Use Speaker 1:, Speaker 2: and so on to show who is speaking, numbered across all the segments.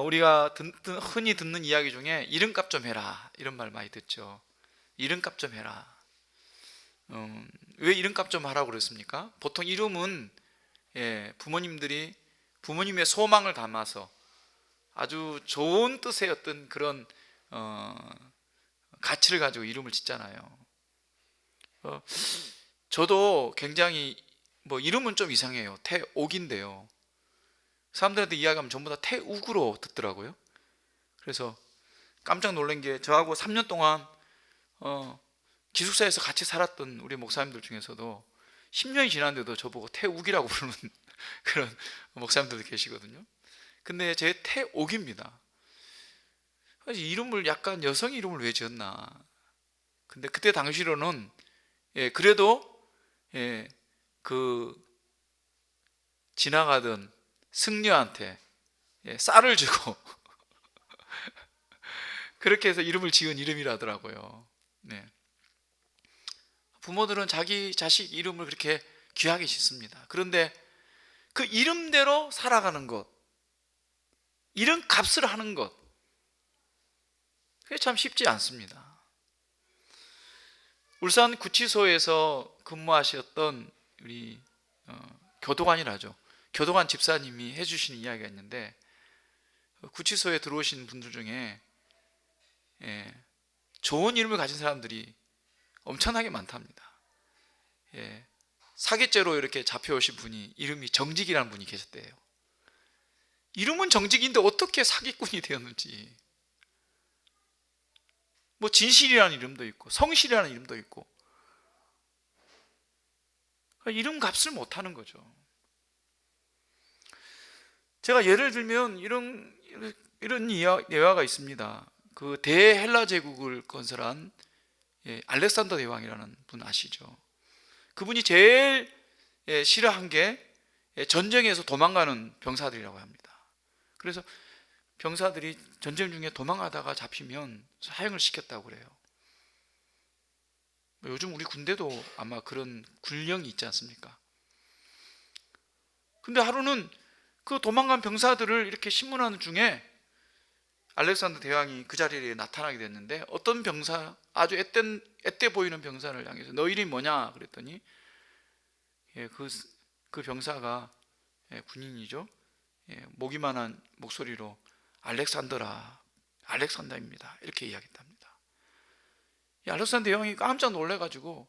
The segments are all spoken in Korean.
Speaker 1: 우리가 흔히 듣는 이야기 중에 이름값 좀 해라 이런 말 많이 듣죠. 이름값 좀 해라. 왜 이름값 좀 하라고 그랬습니까? 보통 이름은 부모님들이 부모님의 소망을 담아서 아주 좋은 뜻의 어떤 그런 어, 가치를 가지고 이름을 짓잖아요. 어, 저도 굉장히 뭐 이름은 좀 이상해요. 태옥인데요. 사람들한테 이야기하면 전부 다 태욱으로 듣더라고요. 그래서 깜짝 놀란 게 저하고 3년 동안 어, 기숙사에서 같이 살았던 우리 목사님들 중에서도 10년이 지났는데도 저보고 태욱이라고 부르는 그런 목사님들도 계시거든요. 근데 제 태옥입니다. 이름을 약간 여성 이름을 왜 지었나? 근데 그때 당시로는 그래도 예, 그 지나가던 승려한테 쌀을 주고 그렇게 해서 이름을 지은 이름이라더라고요. 네. 부모들은 자기 자식 이름을 그렇게 귀하게 짓습니다. 그런데 그 이름대로 살아가는 것, 이름 값을 하는 것, 그게 참 쉽지 않습니다. 울산 구치소에서 근무하셨던 우리 교도관이라죠. 교도관 집사님이 해주신 이야기가 있는데, 구치소에 들어오신 분들 중에 좋은 이름을 가진 사람들이 엄청나게 많답니다. 사기죄로 이렇게 잡혀오신 분이 이름이 정직이라는 분이 계셨대요. 이름은 정직인데 어떻게 사기꾼이 되었는지. 뭐 진실이라는 이름도 있고 성실이라는 이름도 있고 이름 값을 못하는 거죠. 제가 예를 들면 이런 예화가 있습니다. 그 대헬라 제국을 건설한 알렉산더 대왕이라는 분 아시죠? 그분이 제일 싫어한 게 전쟁에서 도망가는 병사들이라고 합니다. 그래서 병사들이 전쟁 중에 도망가다가 잡히면 사형을 시켰다고 그래요. 요즘 우리 군대도 아마 그런 군령이 있지 않습니까? 근데 하루는 그 도망간 병사들을 이렇게 신문하는 중에 알렉산더 대왕이 그 자리에 나타나게 됐는데, 어떤 병사, 아주 앳돼 보이는 병사를 향해서 너 이름이 뭐냐 그랬더니 그 병사가 군인이죠. 목이만한 목소리로 알렉산더입니다 이렇게 이야기합니다. 알렉산더 대왕이 깜짝 놀래가지고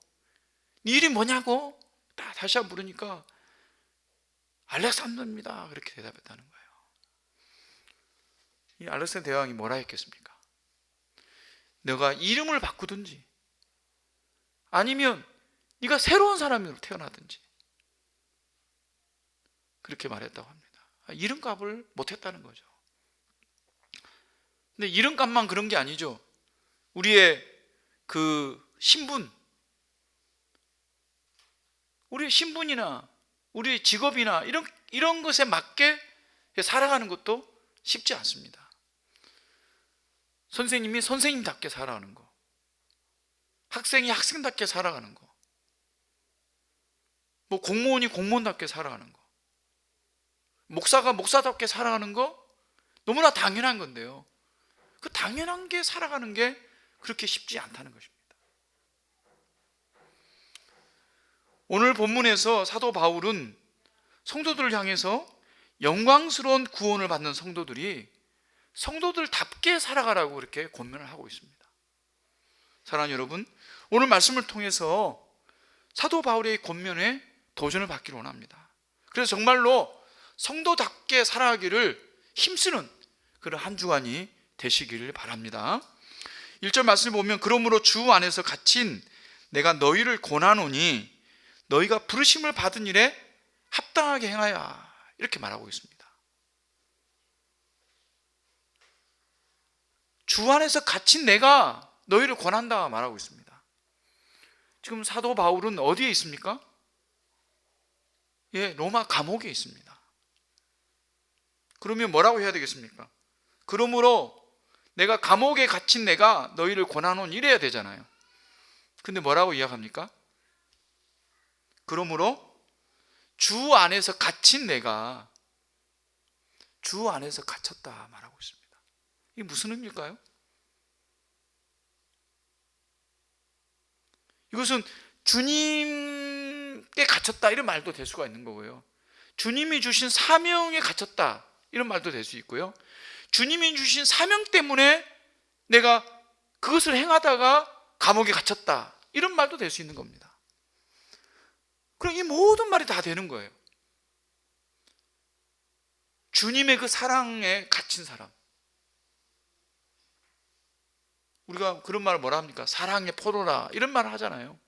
Speaker 1: 네 이름이 뭐냐고 다시 한번 부르니까 알렉산더입니다 그렇게 대답했다는 거예요. 이 알렉산더 대왕이 뭐라 했겠습니까? 너가 이름을 바꾸든지 아니면 네가 새로운 사람으로 태어나든지 그렇게 말했다고 합니다. 이름값을 못했다는 거죠. 근데 이름값만 그런 게 아니죠. 우리의 그 우리의 신분이나 우리의 직업이나 이런 것에 맞게 살아가는 것도 쉽지 않습니다. 선생님이 선생님답게 살아가는 거, 학생이 학생답게 살아가는 거, 뭐 공무원이 공무원답게 살아가는 거, 목사가 목사답게 살아가는 거 너무나 당연한 건데요. 그 당연한 게 살아가는 게 그렇게 쉽지 않다는 것입니다. 오늘 본문에서 사도 바울은 성도들을 향해서 영광스러운 구원을 받는 성도들답게 살아가라고 이렇게 권면을 하고 있습니다. 사랑하는 여러분, 오늘 말씀을 통해서 사도 바울의 권면에 도전을 받기를 원합니다. 그래서 정말로 성도답게 살아가기를 힘쓰는 그런 한 주간이 되시기를 바랍니다. 1절 말씀을 보면 그러므로 주 안에서 갇힌 내가 너희를 권하노니 너희가 부르심을 받은 일에 합당하게 행하여 이렇게 말하고 있습니다. 주 안에서 갇힌 내가 너희를 권한다 말하고 있습니다. 지금 사도 바울은 어디에 있습니까? 로마 감옥에 있습니다. 그러면 뭐라고 해야 되겠습니까? 그러므로 내가 감옥에 갇힌 내가 너희를 권하노니 이래야 되잖아요. 근데 뭐라고 이야기합니까? 그러므로 주 안에서 갇힌 내가 주 안에서 갇혔다 말하고 있습니다. 이게 무슨 의미일까요? 이것은 주님께 갇혔다 이런 말도 될 수가 있는 거고요, 주님이 주신 사명에 갇혔다 이런 말도 될 수 있고요, 주님이 주신 사명 때문에 내가 그것을 행하다가 감옥에 갇혔다 이런 말도 될 수 있는 겁니다. 그럼 이 모든 말이 다 되는 거예요. 주님의 그 사랑에 갇힌 사람, 우리가 그런 말을 뭐라 합니까? 사랑의 포도라 이런 말을 하잖아요.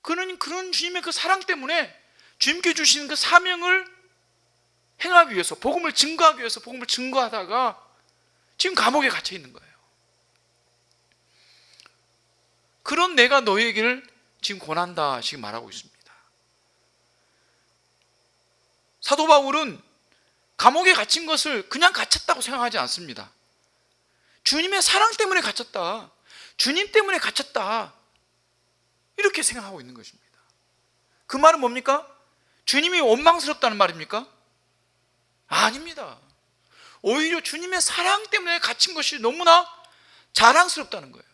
Speaker 1: 그런 주님의 그 사랑 때문에 주님께 주신 그 사명을 행하기 위해서, 복음을 증거하기 위해서 복음을 증거하다가 지금 감옥에 갇혀 있는 거예요. 그런 내가 너희에게를 지금 권한다 지금 말하고 있습니다. 사도 바울은 감옥에 갇힌 것을 그냥 갇혔다고 생각하지 않습니다. 주님의 사랑 때문에 갇혔다, 주님 때문에 갇혔다 이렇게 생각하고 있는 것입니다. 그 말은 뭡니까? 주님이 원망스럽다는 말입니까? 아닙니다. 오히려 주님의 사랑 때문에 갇힌 것이 너무나 자랑스럽다는 거예요.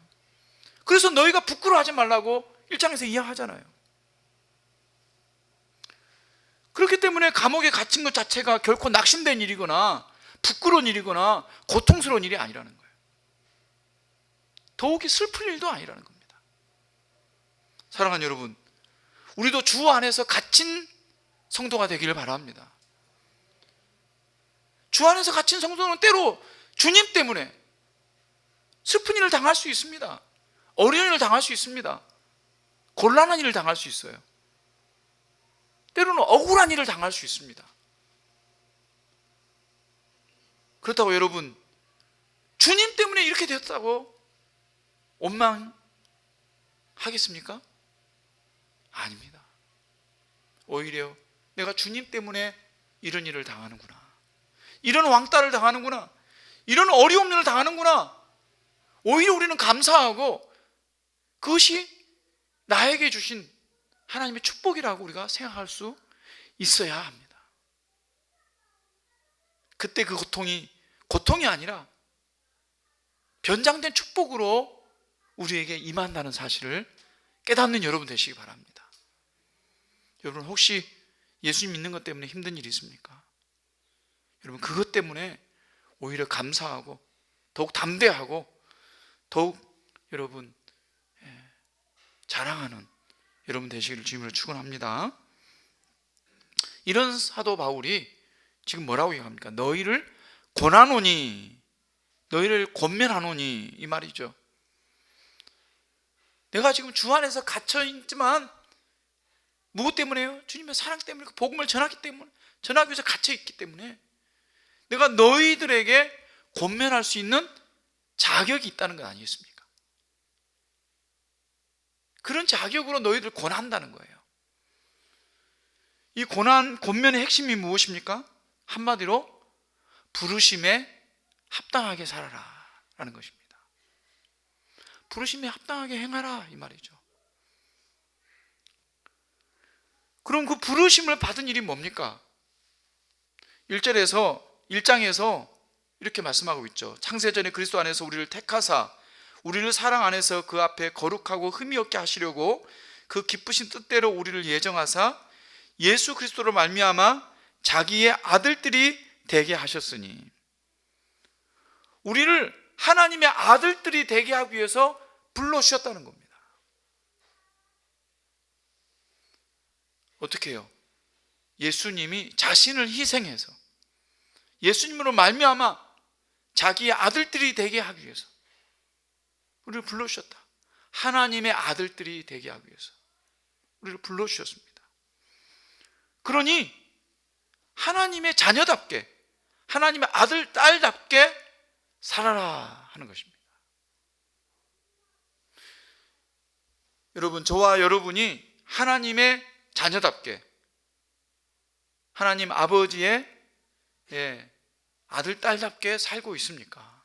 Speaker 1: 그래서 너희가 부끄러워하지 말라고 1장에서 이야기하잖아요. 그렇기 때문에 감옥에 갇힌 것 자체가 결코 낙심된 일이거나 부끄러운 일이거나 고통스러운 일이 아니라는 거예요. 더욱이 슬픈 일도 아니라는 겁니다. 사랑하는 여러분, 우리도 주 안에서 갇힌 성도가 되기를 바랍니다. 주 안에서 갇힌 성도는 때로 주님 때문에 슬픈 일을 당할 수 있습니다. 어려운 일을 당할 수 있습니다. 곤란한 일을 당할 수 있어요. 때로는 억울한 일을 당할 수 있습니다. 그렇다고 여러분, 주님 때문에 이렇게 되었다고 원망하겠습니까? 아닙니다. 오히려 내가 주님 때문에 이런 일을 당하는구나, 이런 왕따를 당하는구나, 이런 어려운 일을 당하는구나, 오히려 우리는 감사하고 그것이 나에게 주신 하나님의 축복이라고 우리가 생각할 수 있어야 합니다. 그때 그 고통이 아니라 변장된 축복으로 우리에게 임한다는 사실을 깨닫는 여러분 되시기 바랍니다. 여러분, 혹시 예수님 믿는 것 때문에 힘든 일이 있습니까? 여러분, 그것 때문에 오히려 감사하고 더욱 담대하고 더욱 여러분 자랑하는 여러분 되시기를 주님으로 축원합니다. 이런 사도 바울이 지금 뭐라고 얘기합니까? 너희를 권하노니, 너희를 권면하노니 이 말이죠. 내가 지금 주 안에서 갇혀있지만 무엇 때문에요? 주님의 사랑 때문에, 복음을 전하기 위해서 갇혀있기 때문에 내가 너희들에게 권면할 수 있는 자격이 있다는 것 아니겠습니까? 그런 자격으로 너희들 권한다는 거예요. 이 권면의 핵심이 무엇입니까? 한마디로 부르심에 합당하게 살아라 라는 것입니다. 부르심에 합당하게 행하라 이 말이죠. 그럼 그 부르심을 받은 일이 뭡니까? 1장에서 이렇게 말씀하고 있죠. 창세전에 그리스도 안에서 우리를 택하사 우리를 사랑 안에서 그 앞에 거룩하고 흠이 없게 하시려고 그 기쁘신 뜻대로 우리를 예정하사 예수 그리스도로 말미암아 자기의 아들들이 되게 하셨으니, 우리를 하나님의 아들들이 되게 하기 위해서 불러주셨다는 겁니다. 어떻게 해요? 예수님이 자신을 희생해서 예수님으로 말미암아 자기의 아들들이 되게 하기 위해서 우리를 불러주셨다. 하나님의 아들들이 되게 하기 위해서 우리를 불러주셨습니다. 그러니 하나님의 자녀답게, 하나님의 아들, 딸답게 살아라 하는 것입니다. 여러분, 저와 여러분이 하나님의 자녀답게, 하나님 아버지의 아들, 딸답게 살고 있습니까?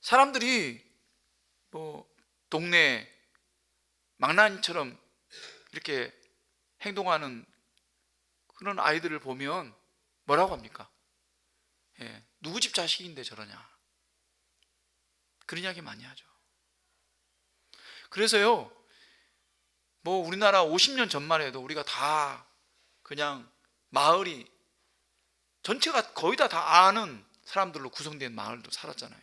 Speaker 1: 사람들이 동네 망나니처럼 이렇게 행동하는 그런 아이들을 보면 뭐라고 합니까? 누구 집 자식인데 저러냐, 그런 이야기 많이 하죠. 그래서요, 뭐 우리나라 50년 전만 해도 우리가 다 그냥 마을이 전체가 거의 다 아는 사람들로 구성된 마을도 살았잖아요.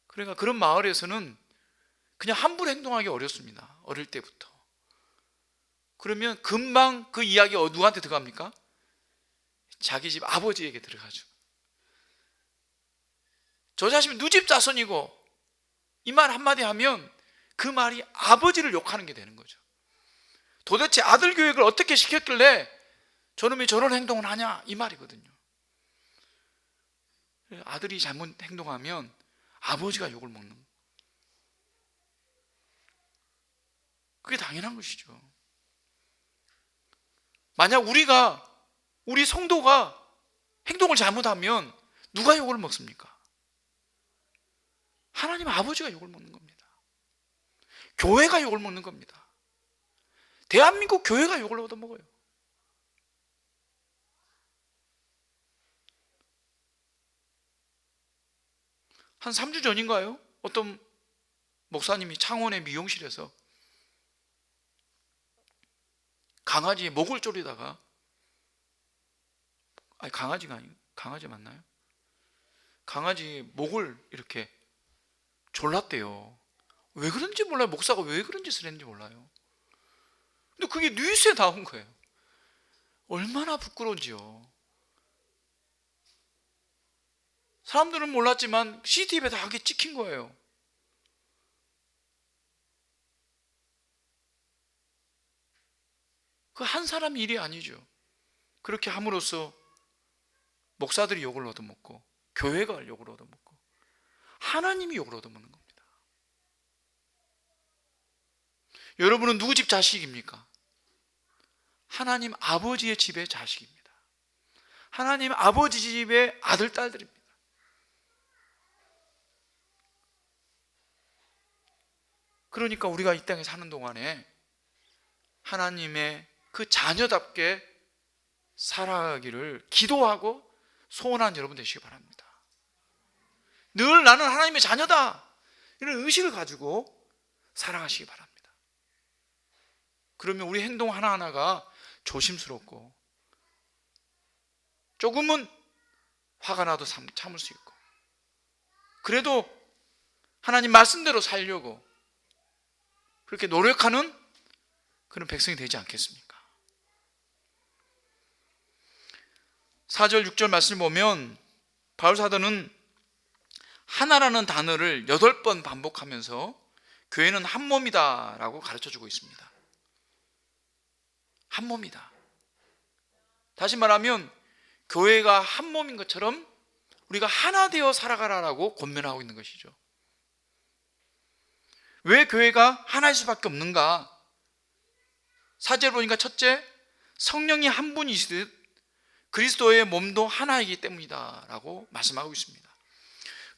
Speaker 1: 그러니까 그런 마을에서는 그냥 함부로 행동하기 어렵습니다. 어릴 때부터. 그러면 금방 그 이야기 누구한테 들어갑니까? 자기 집 아버지에게 들어가죠. 저 자식은 누 집 자손이고, 이 말 한마디 하면 그 말이 아버지를 욕하는 게 되는 거죠. 도대체 아들 교육을 어떻게 시켰길래 저놈이 저런 행동을 하냐, 이 말이거든요. 아들이 잘못 행동하면 아버지가 욕을 먹는 거예요. 그게 당연한 것이죠. 만약 우리 성도가 행동을 잘못하면 누가 욕을 먹습니까? 하나님 아버지가 욕을 먹는 겁니다. 교회가 욕을 먹는 겁니다. 대한민국 교회가 욕을 얻어먹어요. 한 3주 전인가요? 어떤 목사님이 창원의 미용실에서 강아지의 목을 조리다가, 아니 강아지가 아니고, 강아지 맞나요? 강아지 목을 이렇게 졸랐대요. 왜 그런지 몰라요. 목사가 왜 그런 짓을 했는지 몰라요. 근데 그게 뉴스에 나온 거예요. 얼마나 부끄러운지요. 사람들은 몰랐지만 CCTV에 다 그게 찍힌 거예요. 그 한 사람 일이 아니죠. 그렇게 함으로써 목사들이 욕을 얻어먹고, 교회가 욕을 얻어먹고, 하나님이 욕을 얻어먹는 겁니다. 여러분은 누구 집 자식입니까? 하나님 아버지의 집의 자식입니다. 하나님 아버지 집의 아들, 딸들입니다. 그러니까 우리가 이 땅에 사는 동안에 하나님의 그 자녀답게 살아가기를 기도하고 소원하는 여러분 되시기 바랍니다. 늘 나는 하나님의 자녀다, 이런 의식을 가지고 살아가시기 바랍니다. 그러면 우리 행동 하나하나가 조심스럽고, 조금은 화가 나도 참을 수 있고, 그래도 하나님 말씀대로 살려고 그렇게 노력하는 그런 백성이 되지 않겠습니까? 4절 6절 말씀을 보면 바울 사도는 하나라는 단어를 8번 반복하면서 교회는 한 몸이다 라고 가르쳐주고 있습니다. 한 몸이다. 다시 말하면 교회가 한 몸인 것처럼 우리가 하나 되어 살아가라라고 권면하고 있는 것이죠. 왜 교회가 하나일 수밖에 없는가? 4절 보니까 첫째, 성령이 한 분이시듯 그리스도의 몸도 하나이기 때문이다 라고 말씀하고 있습니다.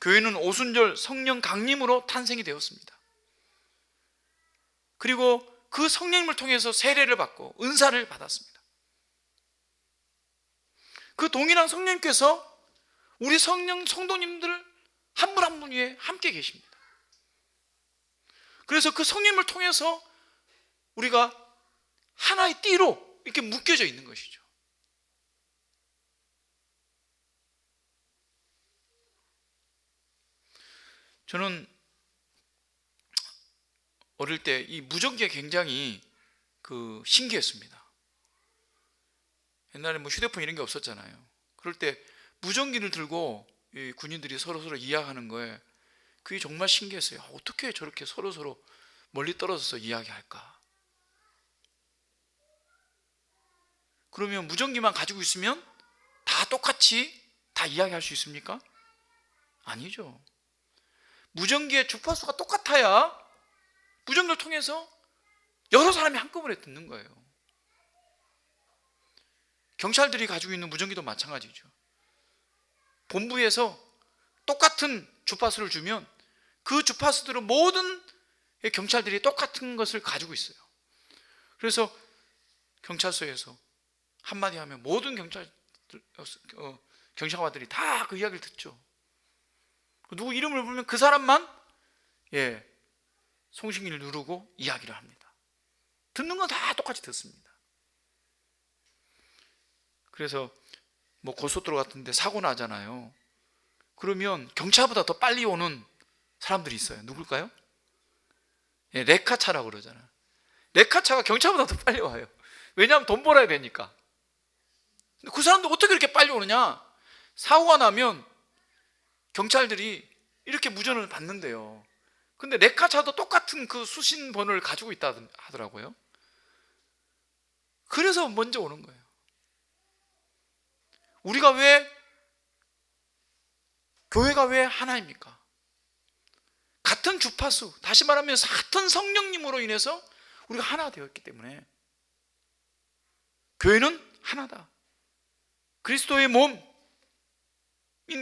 Speaker 1: 교회는 오순절 성령 강림으로 탄생이 되었습니다. 그리고 그 성령님을 통해서 세례를 받고 은사를 받았습니다. 그 동일한 성령님께서 우리 성도님들 한 분 한 분 위에 함께 계십니다. 그래서 그 성령님을 통해서 우리가 하나의 띠로 이렇게 묶여져 있는 것이죠. 저는 어릴 때 이 무전기가 굉장히 신기했습니다. 옛날에 뭐 휴대폰 이런 게 없었잖아요. 그럴 때 무전기를 들고 이 군인들이 서로 이야기하는 거에 그게 정말 신기했어요. 어떻게 저렇게 서로 멀리 떨어져서 이야기할까? 그러면 무전기만 가지고 있으면 다 똑같이 다 이야기할 수 있습니까? 아니죠. 무전기의 주파수가 똑같아야 무전기를 통해서 여러 사람이 한꺼번에 듣는 거예요. 경찰들이 가지고 있는 무전기도 마찬가지죠. 본부에서 똑같은 주파수를 주면 그 주파수들은 모든 경찰들이 똑같은 것을 가지고 있어요. 그래서 경찰서에서 한마디 하면 모든 경찰관들이 다 그 이야기를 듣죠. 누구 이름을 부르면 그 사람만 송신기를 누르고 이야기를 합니다. 듣는 건 다 똑같이 듣습니다. 그래서 뭐 고속도로 같은 데 사고 나잖아요. 그러면 경찰보다 더 빨리 오는 사람들이 있어요. 누굴까요? 레카차라고 그러잖아요. 레카차가 경찰보다 더 빨리 와요. 왜냐하면 돈 벌어야 되니까. 그 사람들 어떻게 그렇게 빨리 오느냐? 사고가 나면 경찰들이 이렇게 무전을 받는데요. 근데 레카차도 똑같은 그 수신 번호를 가지고 있다 하더라고요. 그래서 먼저 오는 거예요. 교회가 왜 하나입니까? 같은 주파수, 다시 말하면 같은 성령님으로 인해서 우리가 하나 되었기 때문에 교회는 하나다. 그리스도의 몸인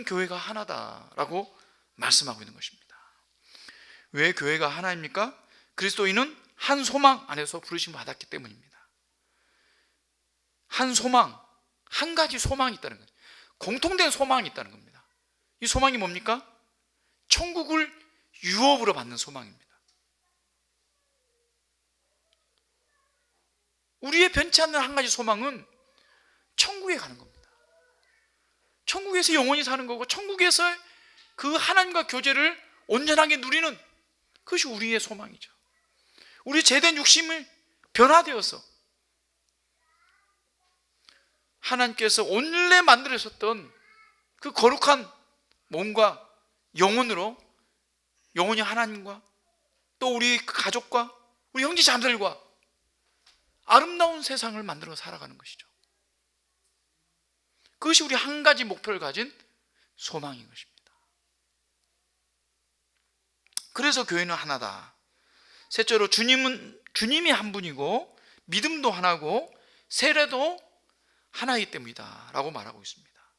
Speaker 1: 교회가 하나다라고 말씀하고 있는 것입니다. 왜 교회가 하나입니까? 그리스도인은 한 소망 안에서 부르심을 받았기 때문입니다. 한 소망, 한 가지 소망이 있다는 거예요. 공통된 소망이 있다는 겁니다. 이 소망이 뭡니까? 천국을 유업으로 받는 소망입니다. 우리의 변치 않는 한 가지 소망은 천국에 가는 겁니다. 천국에서 영원히 사는 거고, 천국에서 그 하나님과 교제를 온전하게 누리는 그것이 우리의 소망이죠. 우리 죄된 육심을 변화되어서 하나님께서 원래 만들으셨던 그 거룩한 몸과 영혼으로 영원히 하나님과 또 우리 가족과 우리 형제 자매들과 아름다운 세상을 만들어 살아가는 것이죠. 그것이 우리 한 가지 목표를 가진 소망인 것입니다. 그래서 교회는 하나다. 셋째로 주님이 한 분이고 믿음도 하나고 세례도 하나이기 때문이다 라고 말하고 있습니다.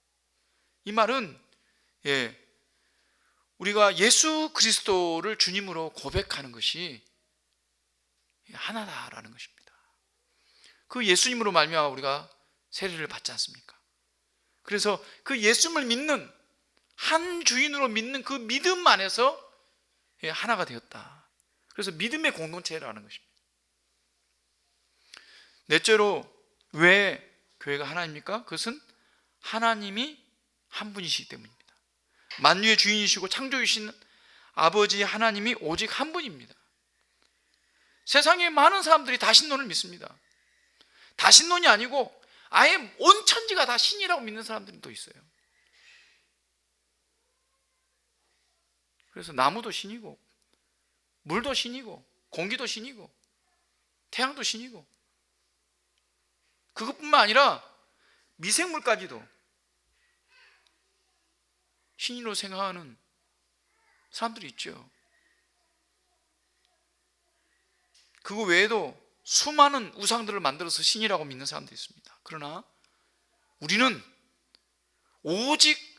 Speaker 1: 이 말은 우리가 예수 그리스도를 주님으로 고백하는 것이 하나다라는 것입니다. 그 예수님으로 말미암아 우리가 세례를 받지 않습니까? 그래서 그 예수님을 믿는 한 주인으로 믿는 그 믿음 안에서 하나가 되었다. 그래서 믿음의 공동체라는 것입니다. 넷째로 왜 교회가 하나입니까? 그것은 하나님이 한 분이시기 때문입니다. 만유의 주인이시고 창조주신 아버지 하나님이 오직 한 분입니다. 세상에 많은 사람들이 다신론을 믿습니다. 다신론이 아니고 아예 온 천지가 다 신이라고 믿는 사람들이 또 있어요. 그래서 나무도 신이고 물도 신이고 공기도 신이고 태양도 신이고 그것뿐만 아니라 미생물까지도 신으로 생각하는 사람들이 있죠. 그거 외에도 수많은 우상들을 만들어서 신이라고 믿는 사람도 있습니다. 그러나 우리는 오직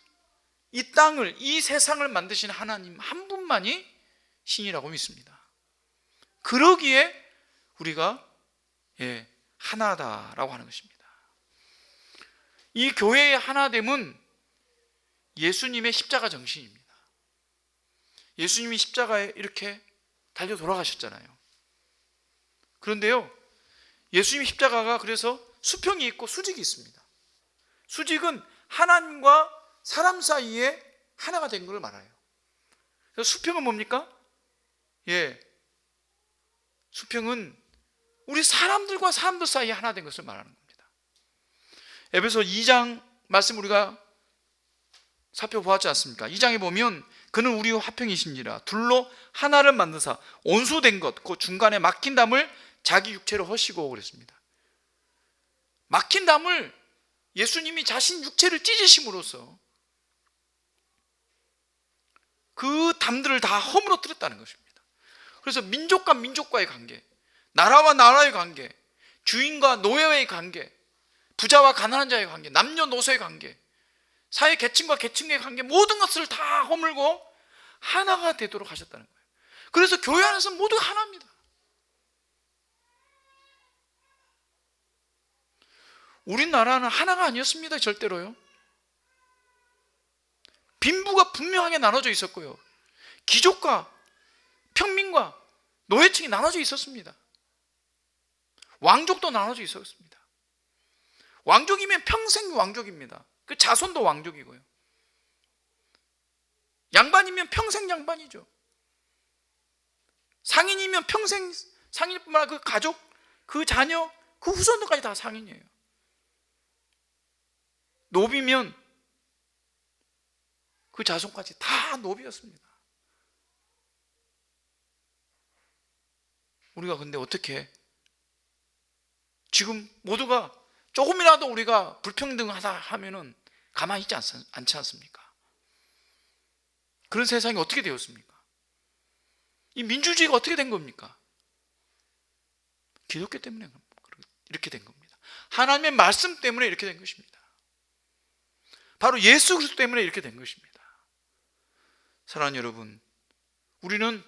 Speaker 1: 이 땅을, 이 세상을 만드신 하나님 한 분만이 신이라고 믿습니다. 그러기에 우리가 하나다라고 하는 것입니다. 이 교회의 하나됨은 예수님의 십자가 정신입니다. 예수님이 십자가에 이렇게 달려 돌아가셨잖아요. 그런데요, 예수님 십자가가 그래서 수평이 있고 수직이 있습니다. 수직은 하나님과 사람 사이에 하나가 된 것을 말해요. 그래서 수평은 뭡니까? 수평은 우리 사람들과 사람들 사이에 하나 된 것을 말하는 겁니다. 에베소 2장 말씀 우리가 살펴보았지 않습니까? 2장에 보면 그는 우리와 화평이신지라 둘로 하나를 만드사 온수된 것, 그 중간에 막힌 담을 자기 육체로 허시고 그랬습니다. 막힌 담을 예수님이 자신 육체를 찢으심으로써 그 담들을 다 허물어뜨렸다는 것입니다. 그래서 민족과 민족과의 관계, 나라와 나라의 관계, 주인과 노예의 관계, 부자와 가난한 자의 관계, 남녀노소의 관계, 사회 계층과 계층의 관계, 모든 것을 다 허물고 하나가 되도록 하셨다는 거예요. 그래서 교회 안에서 모두가 하나입니다. 우리나라는 하나가 아니었습니다. 절대로요. 빈부가 분명하게 나눠져 있었고요, 귀족과 평민과 노예층이 나눠져 있었습니다. 왕족도 나눠져 있었습니다. 왕족이면 평생 왕족입니다. 그 자손도 왕족이고요. 양반이면 평생 양반이죠. 상인이면 평생 상인뿐만 아니라 그 가족, 그 자녀, 그 후손들까지 다 상인이에요. 노비면 그 자손까지 다 노비였습니다. 우리가 근데 어떻게 지금 모두가 조금이라도 우리가 불평등하다 하면은 가만히 있지 않지 않습니까? 그런 세상이 어떻게 되었습니까? 이 민주주의가 어떻게 된 겁니까? 기독교 때문에 이렇게 된 겁니다. 하나님의 말씀 때문에 이렇게 된 것입니다. 바로 예수 그리스도 때문에 이렇게 된 것입니다. 사랑하는 여러분, 우리는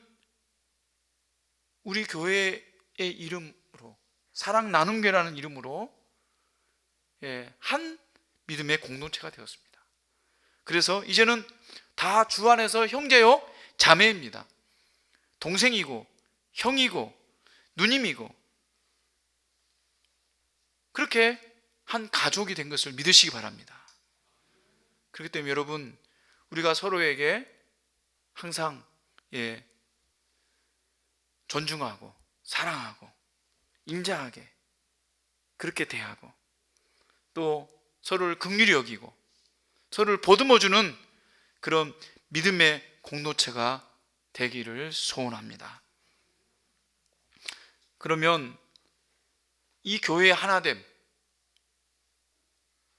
Speaker 1: 우리 교회의 이름으로, 사랑 나눔교회라는 이름으로 한 믿음의 공동체가 되었습니다. 그래서 이제는 다 주 안에서 형제요 자매입니다. 동생이고 형이고 누님이고 그렇게 한 가족이 된 것을 믿으시기 바랍니다. 그렇기 때문에 여러분, 우리가 서로에게 항상 존중하고 사랑하고 인자하게 그렇게 대하고 또 서로를 긍휼히 여기고 서로를 보듬어주는 그런 믿음의 공동체가 되기를 소원합니다. 그러면 이 교회의 하나됨,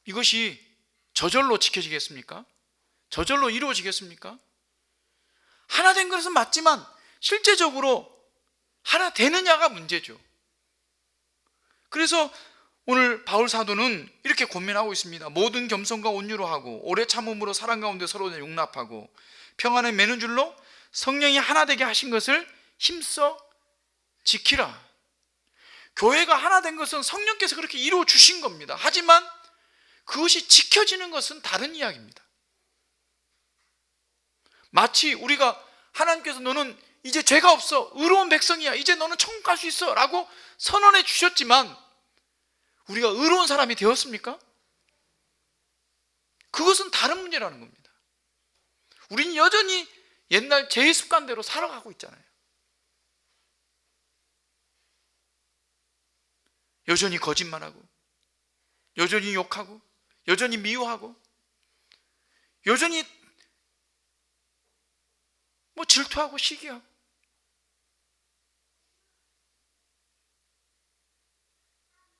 Speaker 1: 이것이 저절로 지켜지겠습니까? 저절로 이루어지겠습니까? 하나 된 것은 맞지만 실제적으로 하나 되느냐가 문제죠. 그래서 오늘 바울 사도는 이렇게 권면하고 있습니다. 모든 겸손과 온유로 하고 오래 참음으로 사랑 가운데 서로 용납하고 평안을 맺는 줄로 성령이 하나 되게 하신 것을 힘써 지키라. 교회가 하나 된 것은 성령께서 그렇게 이루어 주신 겁니다. 하지만 그것이 지켜지는 것은 다른 이야기입니다. 마치 우리가 하나님께서 너는 이제 죄가 없어, 의로운 백성이야, 이제 너는 천국 갈 수 있어 라고 선언해 주셨지만 우리가 의로운 사람이 되었습니까? 그것은 다른 문제라는 겁니다. 우리는 여전히 옛날 죄의 습관대로 살아가고 있잖아요. 여전히 거짓말하고 여전히 욕하고 여전히 미워하고 여전히 질투하고 시기하고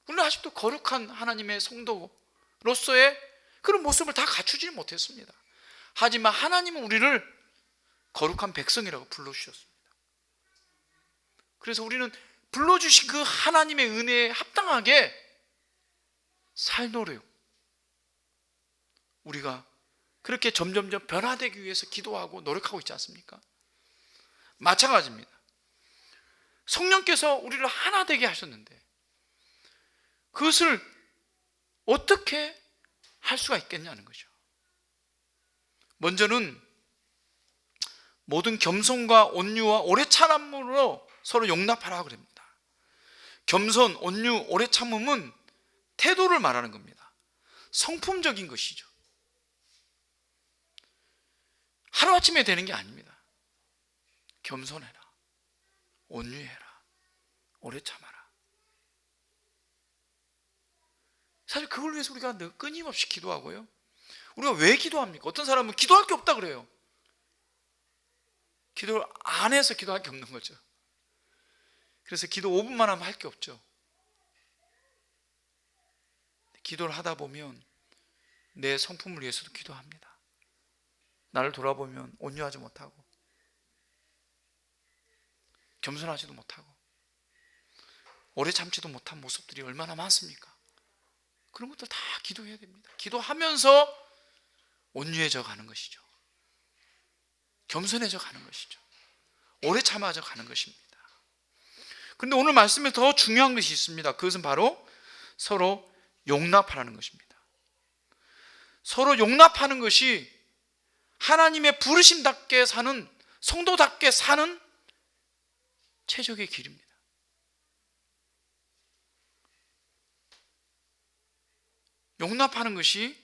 Speaker 1: 우리는 아직도 거룩한 하나님의 성도로서의 그런 모습을 다 갖추지 못했습니다. 하지만 하나님은 우리를 거룩한 백성이라고 불러주셨습니다. 그래서 우리는 불러주신 그 하나님의 은혜에 합당하게 살도록 우리가 그렇게 점점점 변화되기 위해서 기도하고 노력하고 있지 않습니까? 마찬가지입니다. 성령께서 우리를 하나 되게 하셨는데 그것을 어떻게 할 수가 있겠냐는 거죠. 먼저는 모든 겸손과 온유와 오래 참음으로 서로 용납하라고 그럽니다. 겸손, 온유, 오래 참음은 태도를 말하는 겁니다. 성품적인 것이죠. 하루아침에 되는 게 아닙니다. 겸손해라, 온유해라, 오래 참아라. 사실 그걸 위해서 우리가 끊임없이 기도하고요. 우리가 왜 기도합니까? 어떤 사람은 기도할 게 없다 그래요. 기도를 안 해서 기도할 게 없는 거죠. 그래서 기도 5분만 하면 할 게 없죠. 기도를 하다 보면 내 성품을 위해서도 기도합니다. 나를 돌아보면 온유하지 못하고 겸손하지도 못하고 오래 참지도 못한 모습들이 얼마나 많습니까? 그런 것들 다 기도해야 됩니다. 기도하면서 온유해져 가는 것이죠. 겸손해져 가는 것이죠. 오래 참아져 가는 것입니다. 그런데 오늘 말씀에 더 중요한 것이 있습니다. 그것은 바로 서로 용납하라는 것입니다. 서로 용납하는 것이 하나님의 부르심답게 사는, 성도답게 사는 최적의 길입니다. 용납하는 것이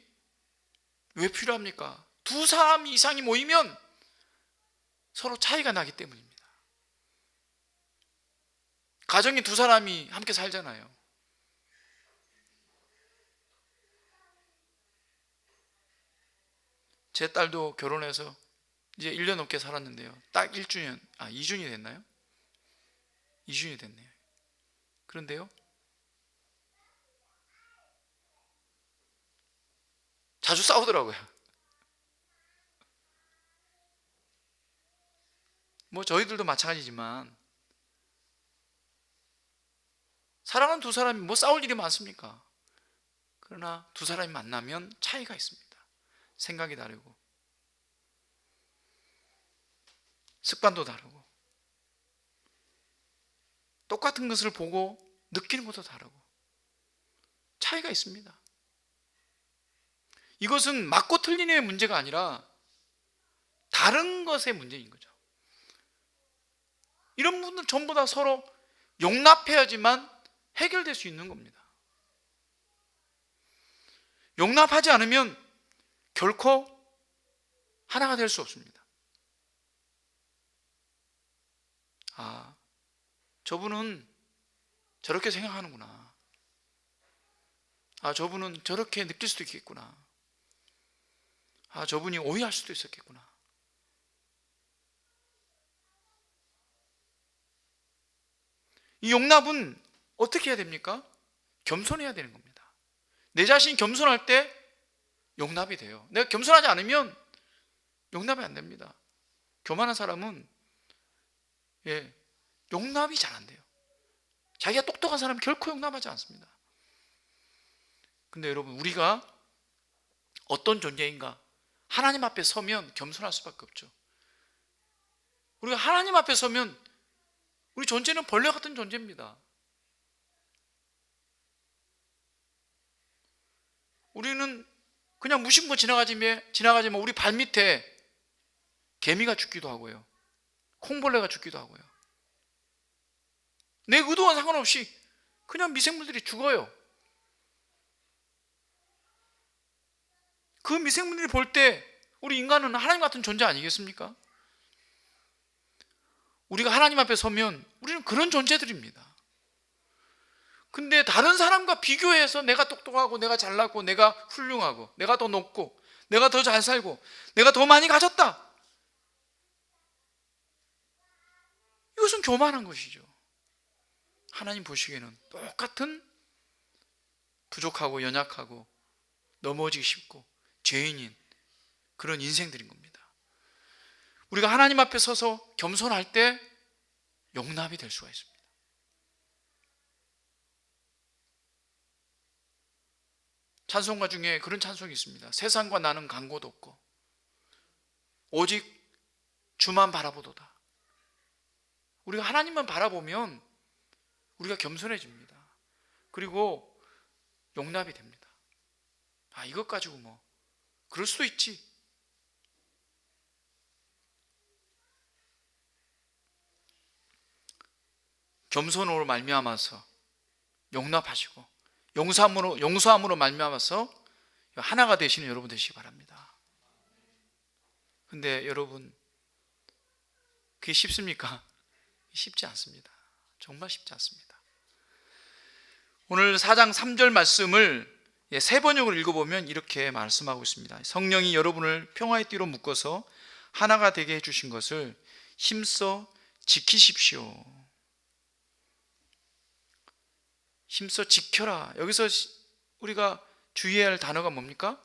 Speaker 1: 왜 필요합니까? 두 사람 이상이 모이면 서로 차이가 나기 때문입니다. 가정에 두 사람이 함께 살잖아요. 제 딸도 결혼해서 이제 1년 넘게 살았는데요. 딱 2주년이 됐나요? 2주년이 됐네요. 그런데요, 자주 싸우더라고요. 뭐 저희들도 마찬가지지만 사랑하는 두 사람이 뭐 싸울 일이 많습니까? 그러나 두 사람이 만나면 차이가 있습니다. 생각이 다르고 습관도 다르고 똑같은 것을 보고 느끼는 것도 다르고 차이가 있습니다. 이것은 맞고 틀리는 문제가 아니라 다른 것의 문제인 거죠. 이런 분들 전부 다 서로 용납해야지만 해결될 수 있는 겁니다. 용납하지 않으면 결코 하나가 될 수 없습니다. 아, 저분은 저렇게 생각하는구나. 아, 저분은 저렇게 느낄 수도 있겠구나. 아, 저분이 오해할 수도 있었겠구나. 이 용납은 어떻게 해야 됩니까? 겸손해야 되는 겁니다. 내 자신이 겸손할 때 용납이 돼요. 내가 겸손하지 않으면 용납이 안 됩니다. 교만한 사람은 용납이 잘 안 돼요. 자기가 똑똑한 사람은 결코 용납하지 않습니다. 근데 여러분, 우리가 어떤 존재인가? 하나님 앞에 서면 겸손할 수밖에 없죠. 우리가 하나님 앞에 서면 우리 존재는 벌레 같은 존재입니다. 우리는 그냥 무심코 지나가지만 우리 발밑에 개미가 죽기도 하고요. 콩벌레가 죽기도 하고요. 내 의도와 상관없이 그냥 미생물들이 죽어요. 그 미생물들이 볼 때 우리 인간은 하나님 같은 존재 아니겠습니까? 우리가 하나님 앞에 서면 우리는 그런 존재들입니다. 근데 다른 사람과 비교해서 내가 똑똑하고 내가 잘났고 내가 훌륭하고 내가 더 높고 내가 더 잘 살고 내가 더 많이 가졌다, 이것은 교만한 것이죠. 하나님 보시기에는 똑같은 부족하고 연약하고 넘어지기 쉽고 죄인인 그런 인생들인 겁니다. 우리가 하나님 앞에 서서 겸손할 때 용납이 될 수가 있습니다. 찬송가 중에 그런 찬송이 있습니다. 세상과 나는 간 곳 없고 오직 주만 바라보도다. 우리가 하나님만 바라보면 우리가 겸손해집니다. 그리고 용납이 됩니다. 아, 이것 가지고 뭐 그럴 수도 있지. 겸손으로 말미암아서 용납하시고 용서함으로 말미암아서 하나가 되시는 여러분 되시기 바랍니다. 근데 여러분, 그게 쉽습니까? 쉽지 않습니다. 정말 쉽지 않습니다. 오늘 4장 3절 말씀을 세 번역으로 읽어보면 이렇게 말씀하고 있습니다. 성령이 여러분을 평화의 띠로 묶어서 하나가 되게 해주신 것을 힘써 지키십시오. 힘써 지켜라. 여기서 우리가 주의해야 할 단어가 뭡니까?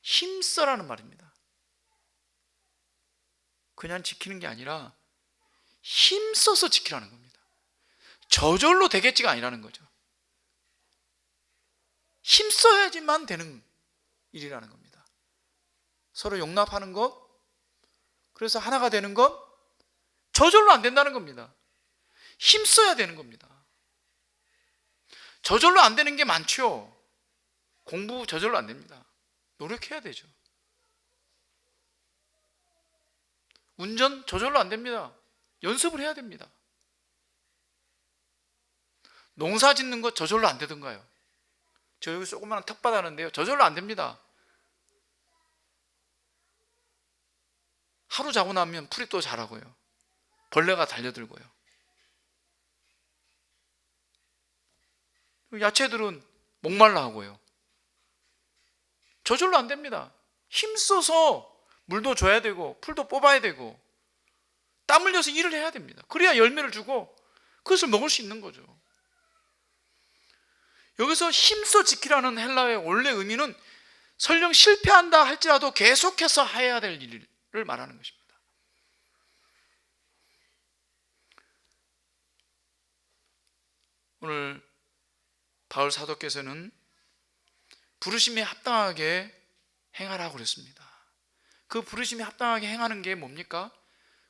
Speaker 1: 힘써라는 말입니다. 그냥 지키는 게 아니라 힘써서 지키라는 겁니다. 저절로 되겠지가 아니라는 거죠. 힘써야지만 되는 일이라는 겁니다. 서로 용납하는 것, 그래서 하나가 되는 것, 저절로 안 된다는 겁니다. 힘써야 되는 겁니다. 저절로 안 되는 게 많죠. 공부 저절로 안 됩니다. 노력해야 되죠. 운전 저절로 안 됩니다. 연습을 해야 됩니다. 농사 짓는 거 저절로 안 되던가요? 저 여기 조그마한 텃밭 하는데요, 저절로 안 됩니다. 하루 자고 나면 풀이 또 자라고요. 벌레가 달려들고요. 야채들은 목말라 하고요. 저절로 안 됩니다. 힘써서 물도 줘야 되고 풀도 뽑아야 되고 땀 흘려서 일을 해야 됩니다. 그래야 열매를 주고 그것을 먹을 수 있는 거죠. 여기서 힘써 지키라는 헬라어의 원래 의미는 설령 실패한다 할지라도 계속해서 해야 될 일을 말하는 것입니다. 오늘 바울 사도께서는 부르심에 합당하게 행하라고 그랬습니다. 그 부르심에 합당하게 행하는 게 뭡니까?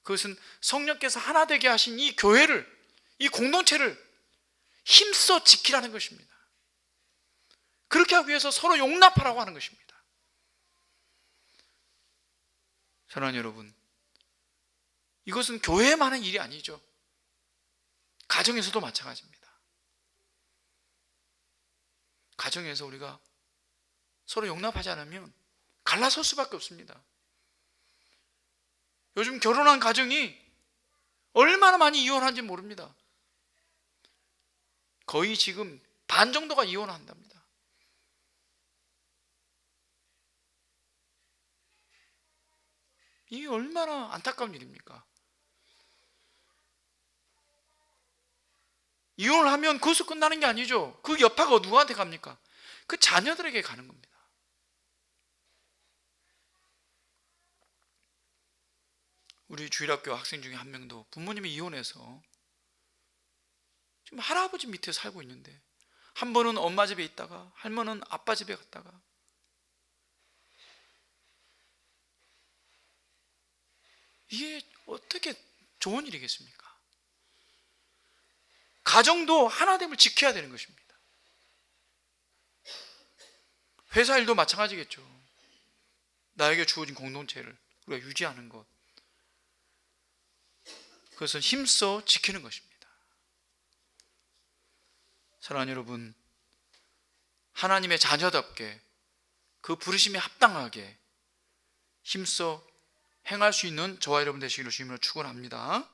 Speaker 1: 그것은 성령께서 하나 되게 하신 이 교회를, 이 공동체를 힘써 지키라는 것입니다. 그렇게 하기 위해서 서로 용납하라고 하는 것입니다. 사랑하는 여러분, 이것은 교회에만 하는 일이 아니죠. 가정에서도 마찬가지입니다. 가정에서 우리가 서로 용납하지 않으면 갈라설 수밖에 없습니다. 요즘 결혼한 가정이 얼마나 많이 이혼하는지 모릅니다. 거의 지금 반 정도가 이혼한답니다. 이게 얼마나 안타까운 일입니까? 이혼을 하면 그것으로 끝나는 게 아니죠. 그 여파가 누구한테 갑니까? 그 자녀들에게 가는 겁니다. 우리 주일학교 학생 중에 한 명도 부모님이 이혼해서 지금 할아버지 밑에 살고 있는데, 한 번은 엄마 집에 있다가 한 번은 아빠 집에 갔다가, 이게 어떻게 좋은 일이겠습니까? 가정도 하나됨을 지켜야 되는 것입니다. 회사 일도 마찬가지겠죠. 나에게 주어진 공동체를 우리가 유지하는 것, 그것은 힘써 지키는 것입니다. 사랑하는 여러분, 하나님의 자녀답게 그 부르심에 합당하게 힘써 행할 수 있는 저와 여러분 되시기를 주님으로 축원합니다.